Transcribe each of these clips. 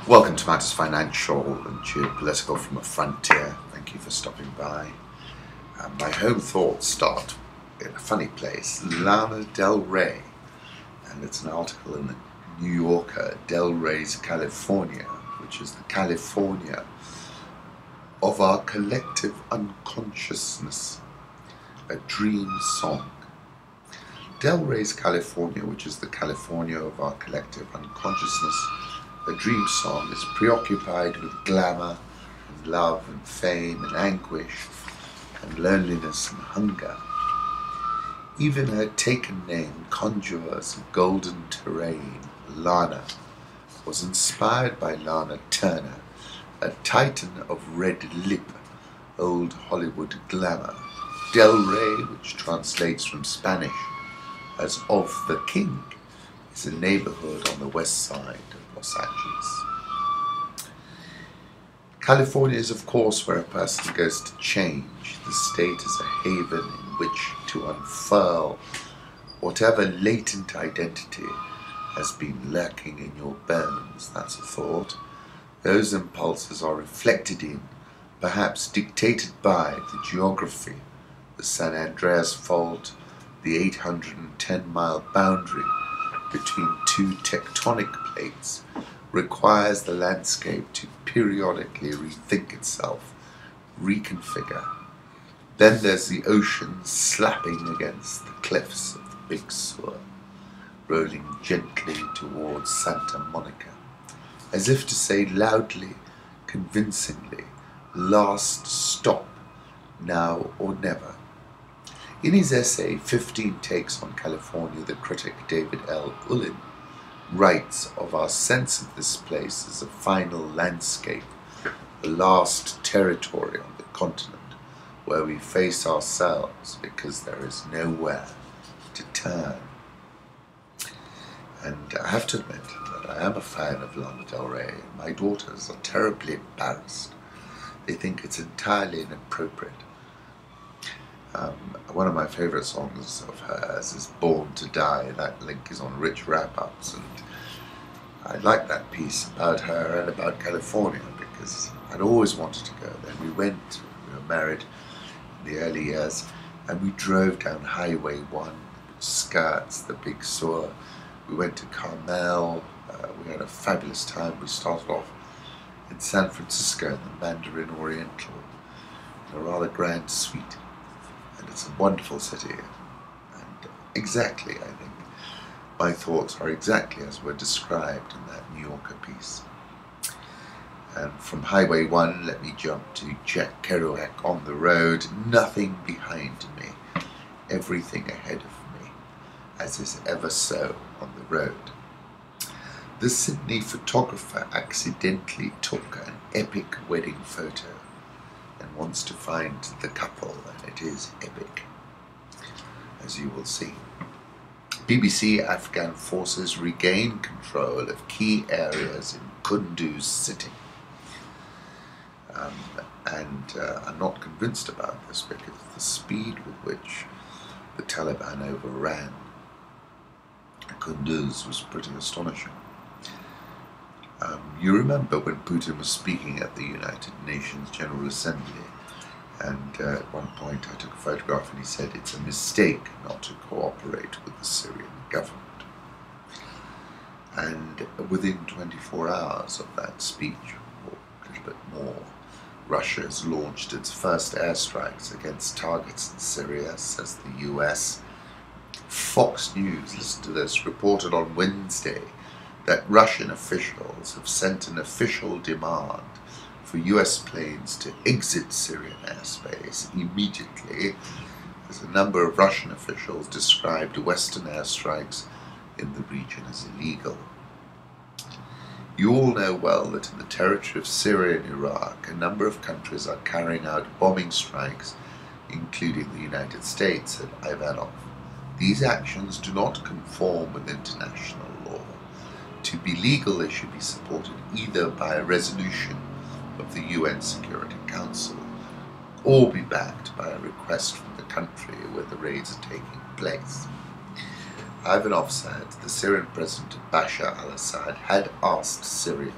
Welcome to Matters Financial and Geopolitical from a Frontier. Thank you for stopping by. My home thoughts start in a funny place, Lana Del Rey. And it's an article in the New Yorker, Del Rey's California, which is the California of our collective unconsciousness, a dream song. Del Rey's California, which is the California of our collective unconsciousness, a dream song, is preoccupied with glamour and love and fame and anguish and loneliness and hunger. Even her taken name conjures a golden terrain, Lana, was inspired by Lana Turner, a titan of red lip, old Hollywood glamour. Del Rey, which translates from Spanish as of the king, is a neighborhood on the west side of Los Angeles. California is, of course, where a person goes to change. The state is a haven in which to unfurl whatever latent identity has been lurking in your bones. That's a thought. Those impulses are reflected in, perhaps dictated by, the geography, the San Andreas Fault, the 810-mile boundary between two tectonic plates requires the landscape to periodically rethink itself, reconfigure. Then there's the ocean slapping against the cliffs of the Big Sur, rolling gently towards Santa Monica, as if to say loudly, convincingly, last stop, now or never. In his essay, 15 Takes on California, the critic David L. Ullin writes of our sense of this place as a final landscape, the last territory on the continent where we face ourselves because there is nowhere to turn. And I have to admit that I am a fan of Lana Del Rey. My daughters are terribly embarrassed. They think it's entirely inappropriate. One of my favourite songs of hers is Born to Die. That link is on Rich Wrap-Ups, and I like that piece about her and about California because I'd always wanted to go there. We were married in the early years, and we drove down Highway 1, which skirts the Big Sur. We went to Carmel. We had a fabulous time. We started off in San Francisco in the Mandarin Oriental, in a rather grand suite. And it's a wonderful city, and exactly, I think, my thoughts are exactly as were described in that New Yorker piece. And from Highway 1, let me jump to Jack Kerouac, On the Road, nothing behind me, everything ahead of me, as is ever so on the road. The Sydney photographer accidentally took an epic wedding photo and wants to find the couple, and it is epic, as you will see. BBC Afghan forces regain control of key areas in Kunduz city. I'm not convinced about this because the speed with which the Taliban overran Kunduz was pretty astonishing. You remember when Putin was speaking at the United Nations General Assembly, and at one point I took a photograph and he said it's a mistake not to cooperate with the Syrian government. And within 24 hours of that speech, or a little bit more, Russia has launched its first airstrikes against targets in Syria, says the US. Fox News, listen to this, reported on Wednesday that Russian officials have sent an official demand for US planes to exit Syrian airspace immediately, as a number of Russian officials described Western airstrikes in the region as illegal. You all know well that in the territory of Syria and Iraq, a number of countries are carrying out bombing strikes, including the United States, said Ivanov. These actions do not conform with international law. To be legal, they should be supported either by a resolution of the UN Security Council or be backed by a request from the country where the raids are taking place. Ivanov said the Syrian President Bashar al-Assad had asked Syria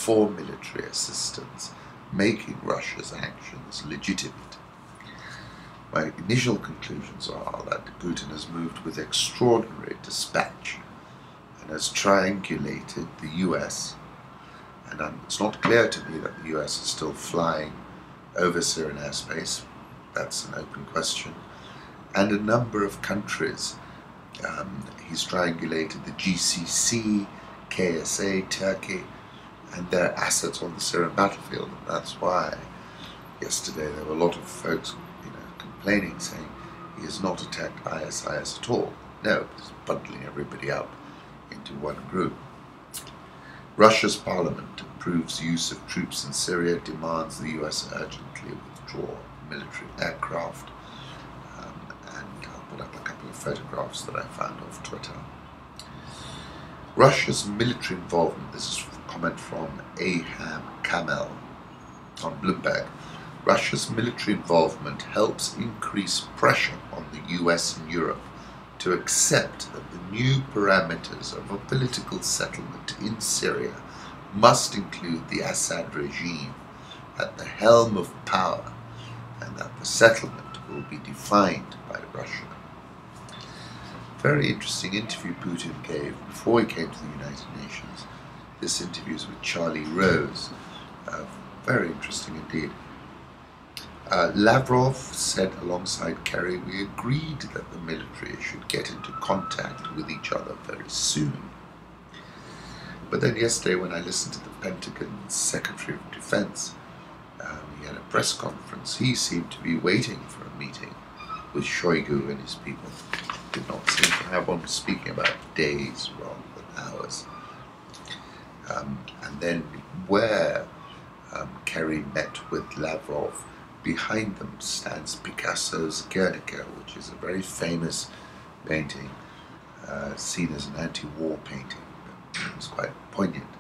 for military assistance, making Russia's actions legitimate. My initial conclusions are that Putin has moved with extraordinary dispatch and has triangulated the US, and it's not clear to me that the US is still flying over Syrian airspace. That's an open question. And a number of countries. He's triangulated the GCC, KSA, Turkey, and their assets on the Syrian battlefield. And that's why yesterday there were a lot of folks complaining, saying he has not attacked ISIS at all. No, he's bundling everybody up into one group. Russia's parliament approves use of troops in Syria, demands the US urgently withdraw military aircraft, and I'll put up a couple of photographs that I found off Twitter. Russia's military involvement, this is a comment from Aham Kamel on Bloomberg. Russia's military involvement helps increase pressure on the US and Europe to accept that the new parameters of a political settlement in Syria must include the Assad regime at the helm of power, and that the settlement will be defined by Russia. Very interesting interview Putin gave before he came to the United Nations. This interview is with Charlie Rose. Very interesting indeed. Lavrov said alongside Kerry, we agreed that the military should get into contact with each other very soon. But then yesterday when I listened to the Pentagon Secretary of Defense, he had a press conference. He seemed to be waiting for a meeting with Shoigu and his people. Did not seem to have one, speaking about days rather than hours. And then where Kerry met with Lavrov, behind them stands Picasso's Guernica, which is a very famous painting, seen as an anti-war painting. It was quite poignant.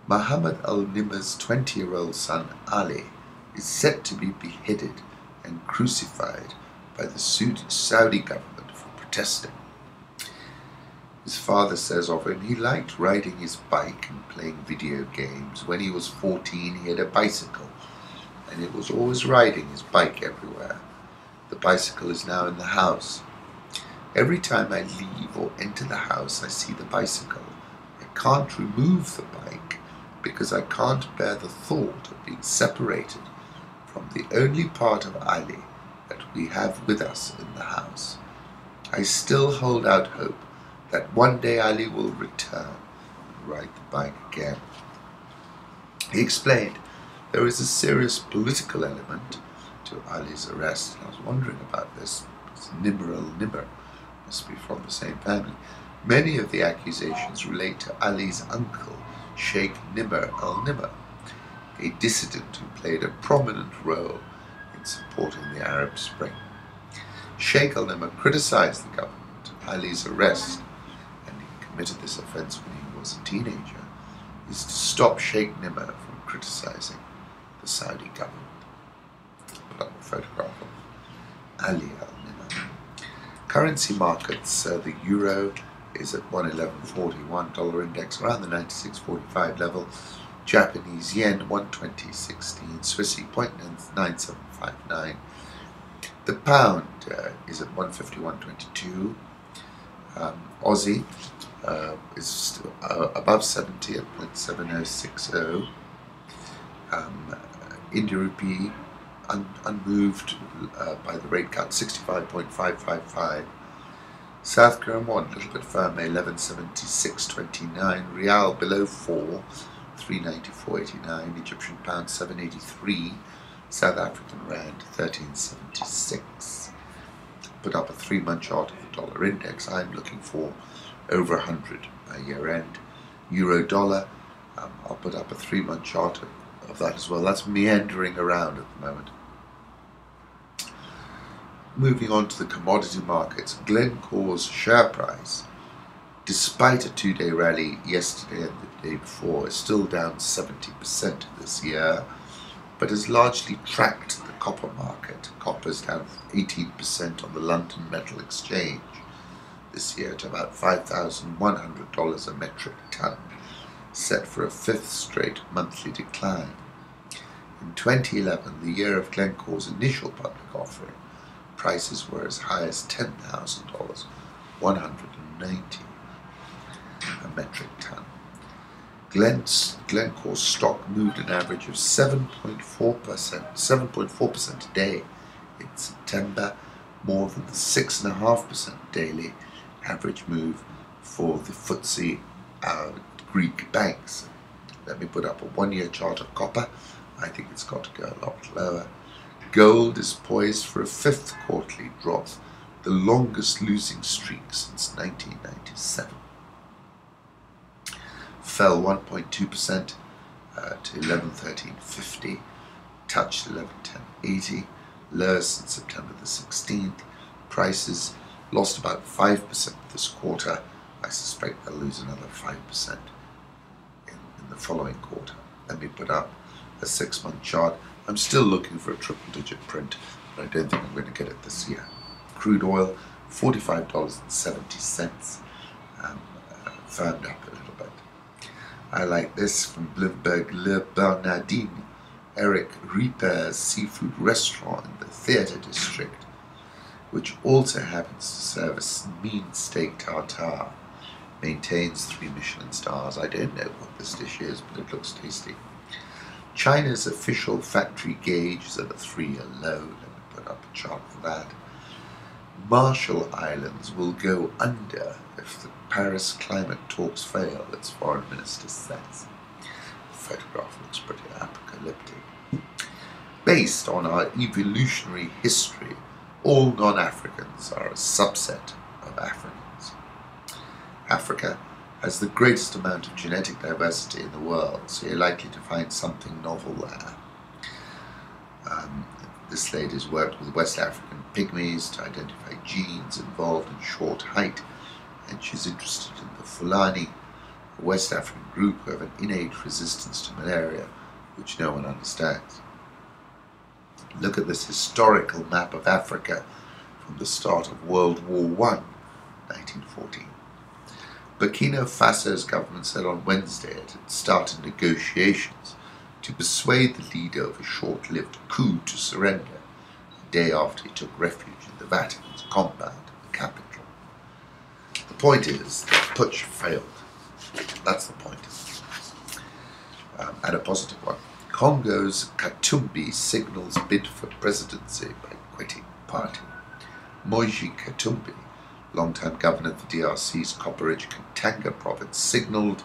Mohammed al-Nimr's 20-year-old son Ali is set to be beheaded and crucified by the Saudi government for protesting. His father says of him, he liked riding his bike and playing video games. When he was 14, he had a bicycle, and it was always riding his bike everywhere. The bicycle is now in the house. Every time I leave or enter the house, I see the bicycle. I can't remove the bike because I can't bear the thought of being separated from the only part of Ali that we have with us in the house. I still hold out hope that one day Ali will return and ride the bike again. He explained, there is a serious political element to Ali's arrest. I was wondering about this. It's Nimr al-Nimr, must be from the same family. Many of the accusations relate to Ali's uncle, Sheikh Nimr al-Nimr, a dissident who played a prominent role in supporting the Arab Spring. Sheikh al-Nimr criticized the government of Ali's arrest, and he committed this offense when he was a teenager, is to stop Sheikh Nimr from criticizing the Saudi government. Put up a photograph of Ali al-Nimr. Currency markets, the euro is at 111.41, dollar index around the 96.45 level, Japanese yen 120.16, Swissy 0.9759. The pound is at 151.22. Aussie is still, above 70 at 0.7060. India rupee unmoved by the rate cut, 65.555. South Korean won, a little bit firmer, 1176.29. Rial below 4, 394.89. Egyptian pound 783. South African rand 1376. Put up a 3-month chart of the dollar index. I'm looking for over 100 by year end. Euro dollar, I'll put up a 3-month chart of that as well. That's meandering around at the moment. Moving on to the commodity markets, Glencore's share price, despite a 2-day rally yesterday and the day before, is still down 70% this year, but has largely tracked the copper market. Copper is down 18% on the London Metal Exchange this year to about $5,100 a metric ton. set for a fifth straight monthly decline. In 2011, the year of Glencore's initial public offering, prices were as high as $10,000, 190 a metric ton. Glencore's stock moved an average of 7.4% a day in September, more than the 6.5% daily average move for the FTSE Greek banks. Let me put up a one-year chart of copper. I think it's got to go a lot lower. Gold is poised for a fifth quarterly drop, the longest losing streak since 1997. Fell 1.2% to 1113.50, touched 1110.80, lowest since September the 16th. Prices lost about 5% this quarter. I suspect they'll lose another 5% in the following quarter. Let me put up a 6-month chart. I'm still looking for a triple-digit print, but I don't think I'm going to get it this year. Crude oil, $45.70, firmed up a little bit. I like this from Bloomberg. Le Bernardin, Eric Ripper's seafood restaurant in the theatre district, which also happens to service mean steak tartare, maintains 3 Michelin stars. I don't know what this dish is, but it looks tasty. China's official factory gauge is at a 3-year low. Let me put up a chart for that. Marshall Islands will go under if the Paris climate talks fail, its foreign minister says. The photograph looks pretty apocalyptic. Based on our evolutionary history, all non-Africans are a subset of Africans. Africa has the greatest amount of genetic diversity in the world, so you're likely to find something novel there. This lady's worked with West African pygmies to identify genes involved in short height, and she's interested in the Fulani, a West African group who have an innate resistance to malaria, which no one understands. Look at this historical map of Africa from the start of World War I, 1914. Burkina Faso's government said on Wednesday it had started negotiations to persuade the leader of a short-lived coup to surrender, the day after he took refuge in the Vatican's compound, the capital. The point is that putsch failed. That's the point. And a positive one. Congo's Katumbi signals bid for presidency by quitting party. Moise Katumbi, longtime governor of the DRC's copper-rich Katanga province, signalled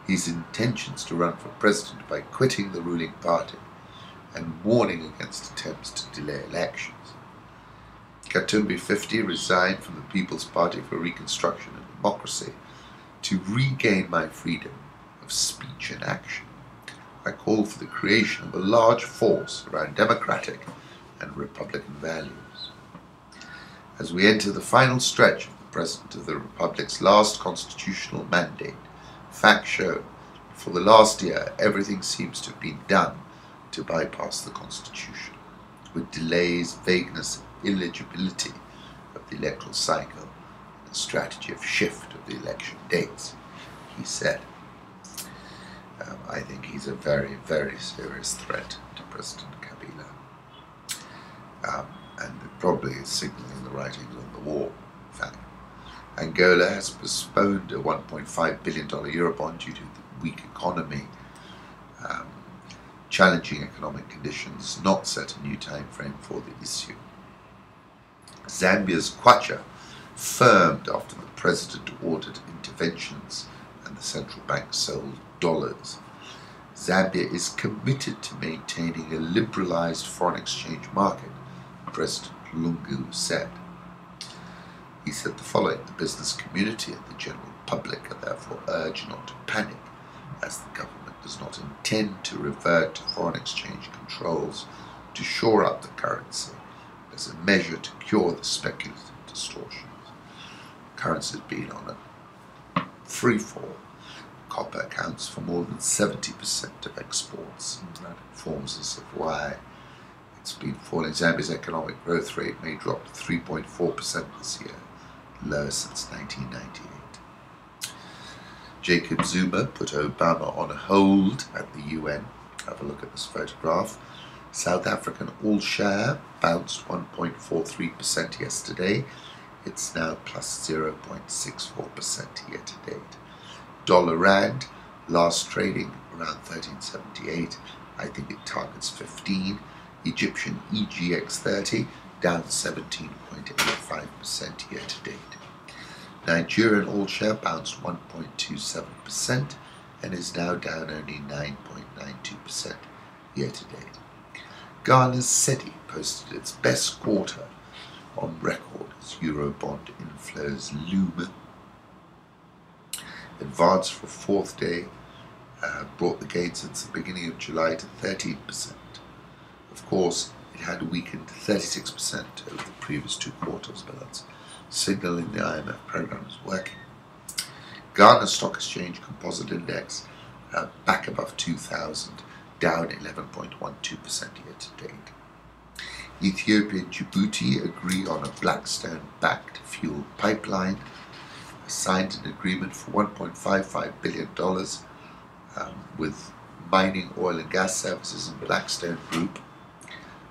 his intentions to run for president by quitting the ruling party and warning against attempts to delay elections. Katumbi, 50, resigned from the People's Party for Reconstruction and Democracy to regain my freedom of speech and action. I call for the creation of a large force around democratic and republican values. As we enter the final stretch of the President of the Republic's last constitutional mandate, facts show that for the last year everything seems to have been done to bypass the Constitution, with delays, vagueness, and illegibility of the electoral cycle, and a strategy of shift of the election dates, he said. I think he's a very, very serious threat to President Kabila, and probably is signalling the writings on the wall. In fact, Angola has postponed a $1.5 billion Eurobond due to the weak economy, challenging economic conditions, not set a new time frame for the issue. Zambia's kwacha firmed after the president ordered interventions and the central bank sold dollars. Zambia is committed to maintaining a liberalized foreign exchange market, President Lungu said. He said the following: the business community and the general public are therefore urged not to panic, as the government does not intend to revert to foreign exchange controls to shore up the currency as a measure to cure the speculative distortions. The currency has been on a free fall. Copper accounts for more than 70% of exports, and that informs us of why it's been falling. Zambia's economic growth rate may drop to 3.4% this year, lowest since 1998. Jacob Zuma put Obama on hold at the UN. Have a look at this photograph. South African all-share bounced 1.43% yesterday. It's now plus 0.64% year to date. Dollar Rand, last trading around 13.78. I think it targets 15. Egyptian EGX30 down 17.85% year to date. Nigerian all-share bounced 1.27% and is now down only 9.92% year to date. Ghana's SETI posted its best quarter on record as Eurobond inflows loom. Advance for fourth day brought the gain since the beginning of July to 13%. Of course, it had weakened 36% over the previous 2 quarters, but that's signaling the IMF program is working. Ghana Stock Exchange Composite Index back above 2,000, down 11.12% year to date. Ethiopia and Djibouti agree on a Blackstone-backed fuel pipeline, signed an agreement for $1.55 billion with mining, oil and gas services and Blackstone Group.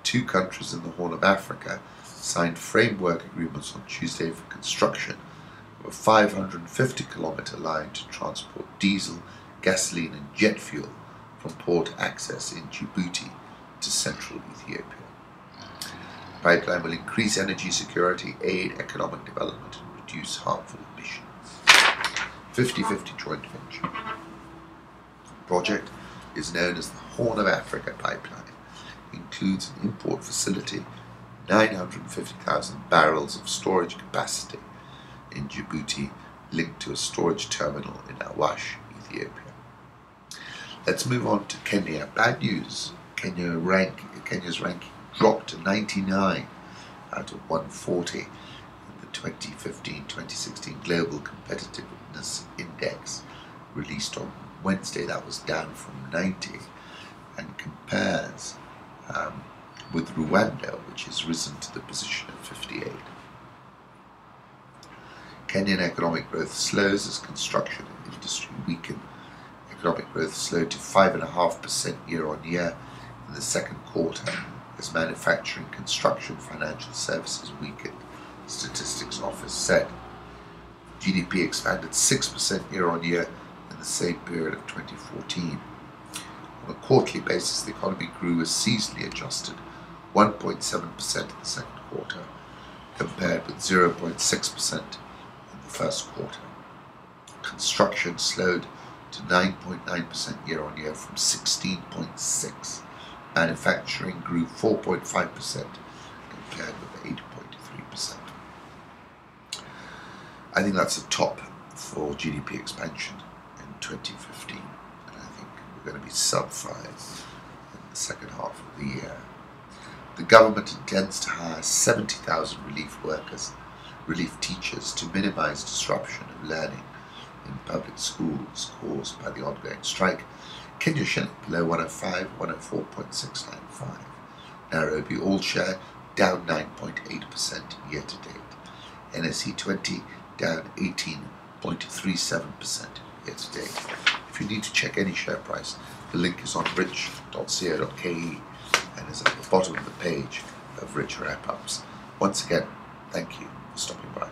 2 countries in the Horn of Africa signed framework agreements on Tuesday for construction of a 550-kilometre line to transport diesel, gasoline and jet fuel from port access in Djibouti to central Ethiopia. The pipeline will increase energy security, aid economic development and reduce harmful emissions. 50-50 joint venture. The project is known as the Horn of Africa Pipeline. Includes an import facility, 950,000 barrels of storage capacity in Djibouti, linked to a storage terminal in Awash, Ethiopia. Let's move on to Kenya. Bad news. Kenya's ranking dropped to 99 out of 140 in the 2015-2016 Global Competitiveness Index released on Wednesday. That was down from 90 and compares with Rwanda, which has risen to the position of 58. Kenyan economic growth slows as construction and industry weaken. Economic growth slowed to 5.5% year on year in the second quarter as manufacturing, construction, financial services weakened, Statistics Office said. GDP expanded 6% year on year in the same period of 2014. On a quarterly basis, the economy grew as seasonally adjusted 1.7% in the second quarter, compared with 0.6% in the first quarter. Construction slowed to 9.9% year on year from 16.6%. Manufacturing grew 4.5% compared with 8.3%. I think that's a top for GDP expansion in 2015, and I think we're going to be sub 5 in the second half of the year. The government intends to hire 70,000 relief teachers to minimize disruption of learning in public schools caused by the ongoing strike. Kenya shilling below 105, 104.695. Nairobi all share down 9.8% year to date. NSE 20 down 18.37% year to date. If you need to check any share price, the link is on rich.co.ke and is at the bottom of the page of Rich Wrap-Ups. Once again, thank you for stopping by.